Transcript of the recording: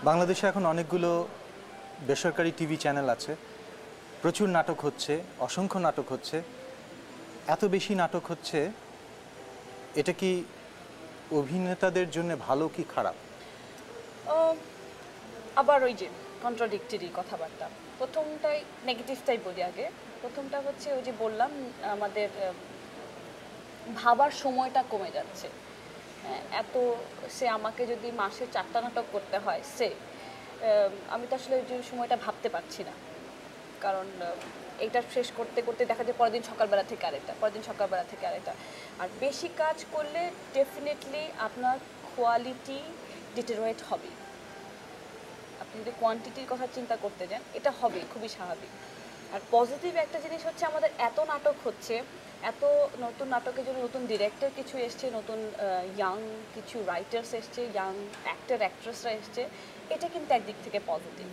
বাংলাদেশে এখন অনেকগুলো বেসরকারি টিভি চ্যানেল আছে, প্রচুর নাটক হচ্ছে, অসংখ্য নাটক হচ্ছে। এত বেশি নাটক হচ্ছে, এটা কি অভিনেতাদের জন্য ভালো কি খারাপ? আবার ওই যে কন্ট্রাডিক্টরি কথাবার্তা। প্রথমটাই নেগেটিভটাই বলি আগে। প্রথমটা হচ্ছে ওই যে বললাম আমাদের ভাবার সময়টা কমে যাচ্ছে। এত সে আমাকে যদি মাসে 4টা নাটক করতে হয় আমি তো আসলে ওই যে সময়টা ভাবতে পারছি না। কারণ এটা শেষ করতে করতে দেখা যায় পরের দিন সকালবেলা থেকে আরেকটা, পরের দিন সকালবেলা থেকে আরেকটা। আর বেশি কাজ করলে ডেফিনেটলি আপনার কোয়ালিটি ডিটেরিওরেট হবে। আপনি যদি কোয়ান্টিটির কথা চিন্তা করতে যান, এটা হবে, খুবই স্বাভাবিক। আর পজিটিভ একটা জিনিস হচ্ছে আমাদের এত নাটক হচ্ছে, এত নতুন নাটকের জন্য নতুন ডিরেক্টর কিছু এসছে, নতুন ইয়াং কিছু রাইটার্স এসছে, ইয়াং অ্যাক্টর অ্যাক্ট্রেসরা এসছে। এটা কিন্তু একদিক থেকে পজিটিভ।